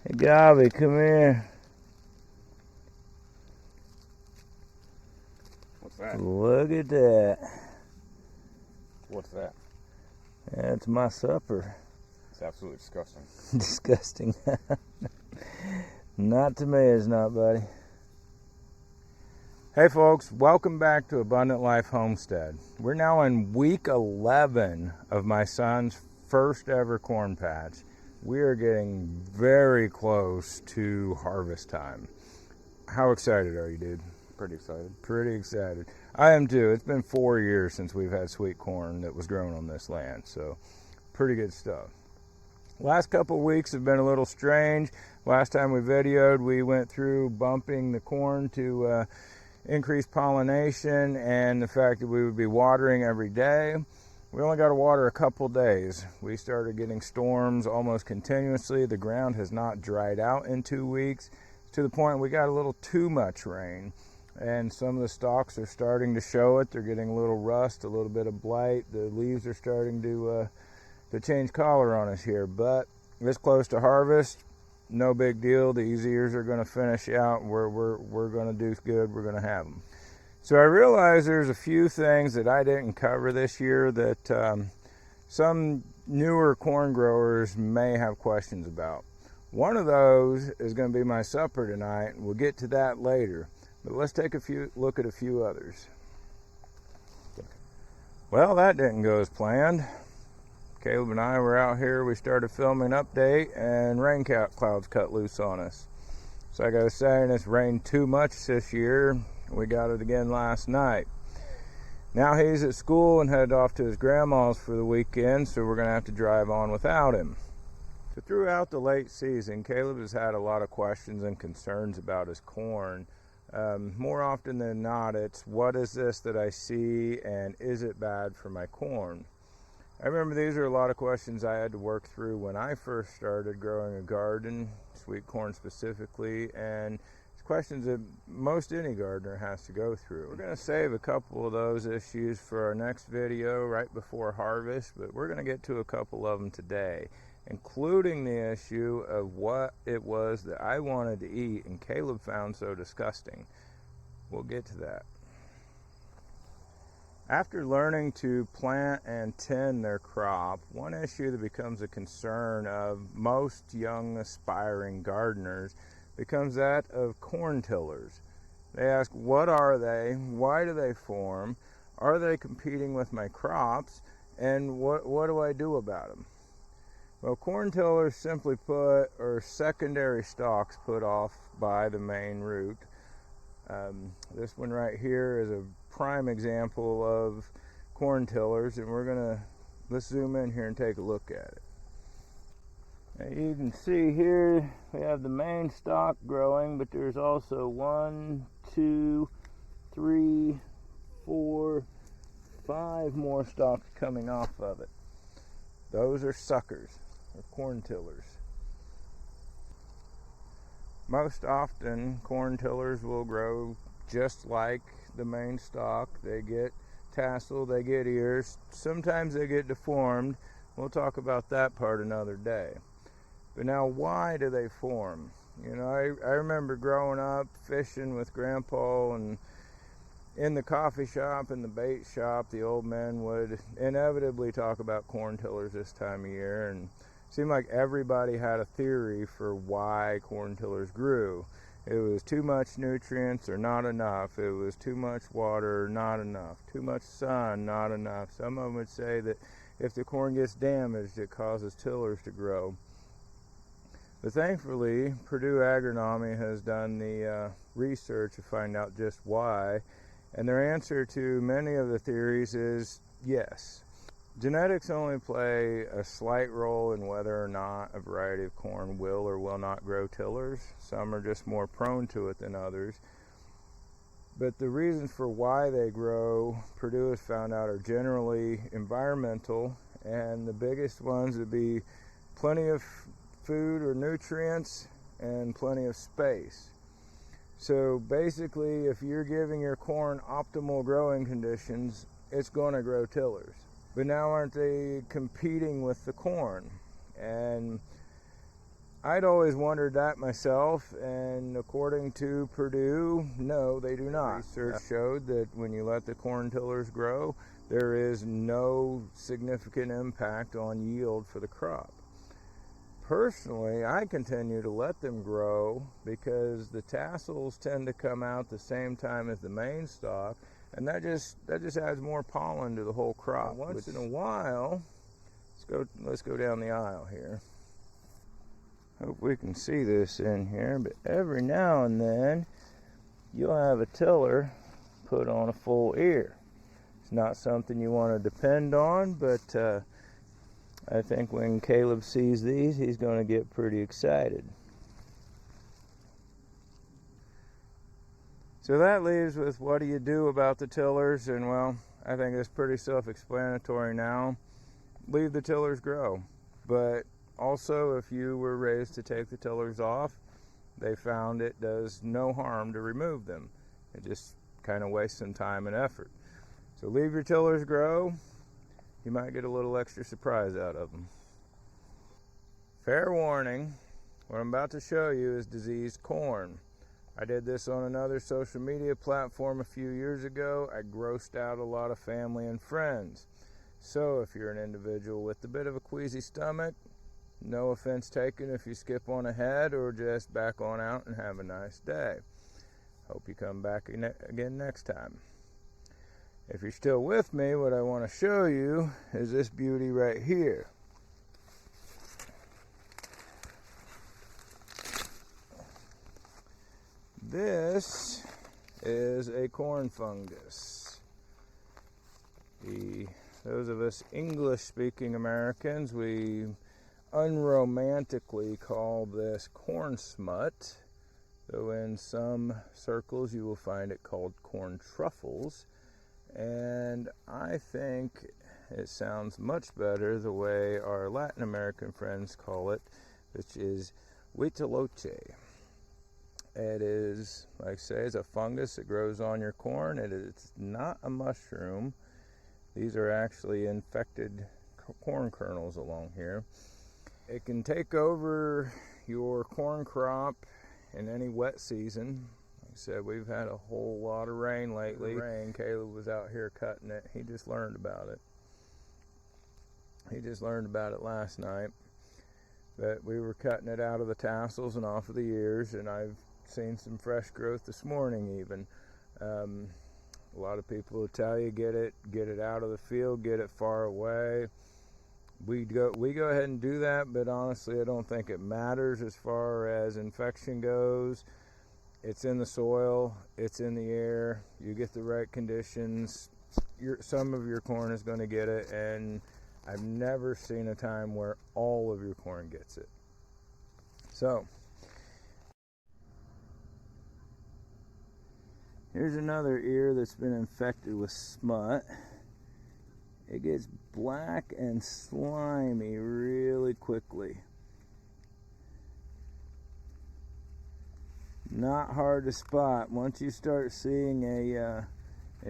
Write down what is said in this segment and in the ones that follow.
Hey, Gobby, come here. What's that? Look at that. What's that? That's my supper. It's absolutely disgusting. Disgusting. Not to me, it's not, buddy. Hey folks, welcome back to Abundant Life Homestead. We're now in week 11 of my son's first ever corn patch. We are getting very close to harvest time. How excited are you, dude? Pretty excited. Pretty excited. I am too. It's been 4 years since we've had sweet corn that was grown on this land, so pretty good stuff. Last couple of weeks have been a little strange. Last time we videoed, we went through bumping the corn to increase pollination and the fact that we would be watering every day. We only got to water a couple days. We started getting storms almost continuously. The ground has not dried out in 2 weeks, to the point we got a little too much rain. And some of the stalks are starting to show it. They're getting a little rust, a little bit of blight. The leaves are starting to change color on us here. But this close to harvest, no big deal. These ears are going to finish out. We're going to do good. We're going to have them. So I realize there's a few things that I didn't cover this year that some newer corn growers may have questions about. One of those is going to be my supper tonight. We'll get to that later. But let's take a look at a few others. Well, that didn't go as planned. Caleb and I were out here. We started filming an update, and rain clouds cut loose on us. So like I was saying, it's rained too much this year. We got it again last night. Now he's at school and headed off to his grandma's for the weekend, so we're going to have to drive on without him. So throughout the late season, Caleb has had a lot of questions and concerns about his corn. More often than not, it's what is this that I see, and is it bad for my corn? I remember these are a lot of questions I had to work through when I first started growing a garden, sweet corn specifically, and it's questions that most any gardener has to go through. We're going to save a couple of those issues for our next video right before harvest, but we're going to get to a couple of them today, including the issue of what it was that I wanted to eat and Caleb found so disgusting. We'll get to that. After learning to plant and tend their crop, one issue that becomes a concern of most young aspiring gardeners becomes that of corn tillers. They ask, what are they? Why do they form? Are they competing with my crops? And what do I do about them? Well, corn tillers, simply put, are secondary stalks put off by the main root. This one right here is a prime example of corn tillers, and let's zoom in here and take a look at it. Now you can see here we have the main stalk growing, but there's also 1, 2, 3, 4, 5 more stalks coming off of it. Those are suckers, or corn tillers. Most often, corn tillers will grow just like the main stalk. They get tassel, they get ears. Sometimes they get deformed. We'll talk about that part another day. But now, why do they form? You know, I remember growing up fishing with Grandpa, and in the coffee shop, in the bait shop, the old men would inevitably talk about corn tillers this time of year, and it seemed like everybody had a theory for why corn tillers grew. It was too much nutrients or not enough. It was too much water or not enough. Too much sun, not enough. Some of them would say that if the corn gets damaged, it causes tillers to grow. But thankfully, Purdue Agronomy has done the research to find out just why. And their answer to many of the theories is yes. Genetics only play a slight role in whether or not a variety of corn will or will not grow tillers. Some are just more prone to it than others. But the reasons for why they grow, Purdue has found out, are generally environmental, and the biggest ones would be plenty of food or nutrients and plenty of space. So basically, if you're giving your corn optimal growing conditions, it's going to grow tillers. But now aren't they competing with the corn? And I'd always wondered that myself, and according to Purdue, no, they do not. Research showed that when you let the corn tillers grow, there is no significant impact on yield for the crop. Personally, I continue to let them grow because the tassels tend to come out the same time as the main stalk, and that just adds more pollen to the whole crop. Once in a while, let's go down the aisle here. Hope we can see this in here, but every now and then you'll have a tiller put on a full ear. It's not something you want to depend on, but I think when Caleb sees these, he's going to get pretty excited. So that leaves with, what do you do about the tillers? And well, I think it's pretty self-explanatory now. Leave the tillers grow. But also, if you were raised to take the tillers off, they found it does no harm to remove them. It just kind of wastes some time and effort. So leave your tillers grow. You might get a little extra surprise out of them. Fair warning, what I'm about to show you is diseased corn. I did this on another social media platform a few years ago. I grossed out a lot of family and friends. So if you're an individual with a bit of a queasy stomach, no offense taken if you skip on ahead or just back on out and have a nice day. Hope you come back again next time. If you're still with me, what I want to show you is this beauty right here. This is a corn fungus. Those of us English-speaking Americans, we unromantically call this corn smut, though in some circles you will find it called corn truffles. And I think it sounds much better the way our Latin American friends call it, which is Huitlacoche. It is, like I say, it's a fungus that grows on your corn. It's not a mushroom. These are actually infected corn kernels along here. It can take over your corn crop in any wet season. Like I said, we've had a whole lot of rain lately. Caleb was out here cutting it. He just learned about it. He just learned about it last night. But we were cutting it out of the tassels and off of the ears, and I've seen some fresh growth this morning even. A lot of people will tell you get it out of the field, get it far away. We go ahead and do that, but honestly I don't think it matters as far as infection goes. It's in the soil, it's in the air, you get the right conditions, some of your corn is going to get it, and I've never seen a time where all of your corn gets it. So here's another ear that's been infected with smut. It gets black and slimy really quickly. Not hard to spot. Once you start seeing an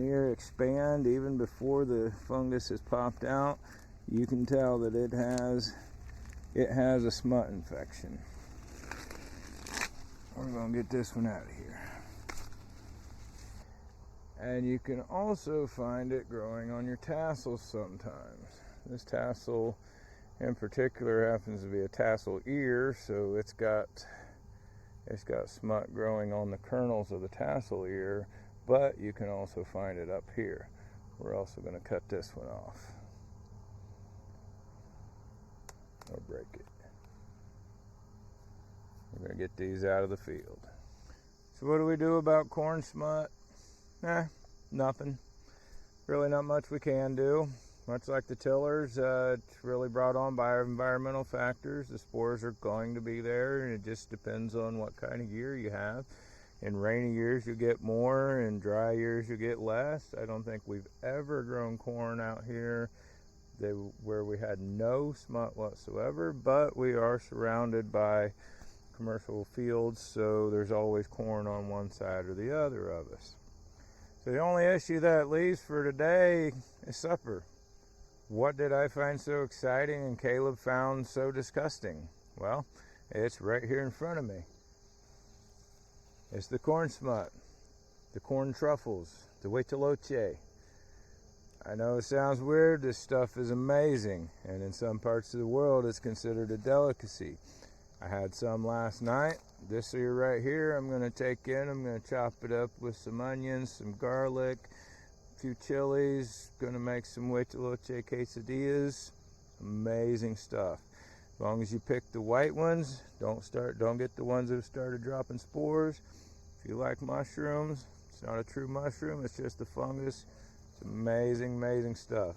ear expand, even before the fungus has popped out, you can tell that it has a smut infection. We're going to get this one out of here. And you can also find it growing on your tassels sometimes. This tassel in particular happens to be a tassel-ear, so it's got smut growing on the kernels of the tassel-ear, but you can also find it up here. We're also going to cut this one off. Or break it. We're going to get these out of the field. So what do we do about corn smut? Nothing. Really not much we can do. Much like the tillers, it's really brought on by our environmental factors. The spores are going to be there, and it just depends on what kind of year you have. In rainy years you get more, in dry years you get less. I don't think we've ever grown corn out here where we had no smut whatsoever, but we are surrounded by commercial fields, so there's always corn on one side or the other of us. So the only issue that leaves for today is supper. What did I find so exciting and Caleb found so disgusting? Well, It's right here in front of me. It's the corn smut, the corn truffles, the Huitlacoche. I know it sounds weird, this stuff is amazing, and in some parts of the world it's considered a delicacy. I had some last night. This ear right here I'm going to take in, I'm going to chop it up with some onions, some garlic, a few chilies, going to make some Huitlacoche quesadillas. Amazing stuff. As long as you pick the white ones, don't get the ones that have started dropping spores. If you like mushrooms, it's not a true mushroom, it's just a fungus. It's amazing, amazing stuff.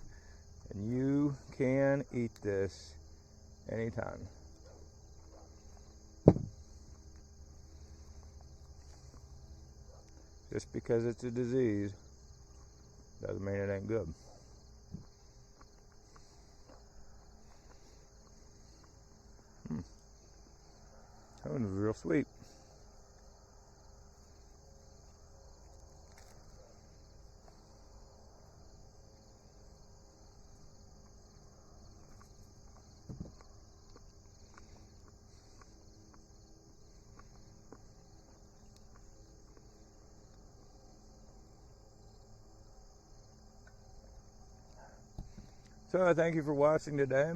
And you can eat this anytime. Just because it's a disease doesn't mean it ain't good. That one was real sweet. So I thank you for watching today.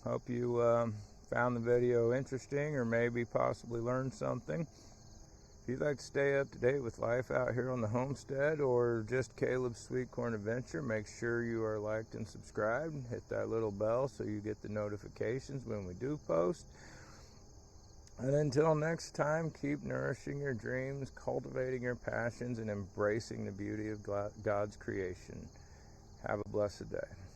Hope you found the video interesting or maybe possibly learned something. If you'd like to stay up to date with life out here on the homestead or just Caleb's Sweet Corn Adventure, make sure you are liked and subscribed. Hit that little bell so you get the notifications when we do post. And until next time, keep nourishing your dreams, cultivating your passions, and embracing the beauty of God's creation. Have a blessed day.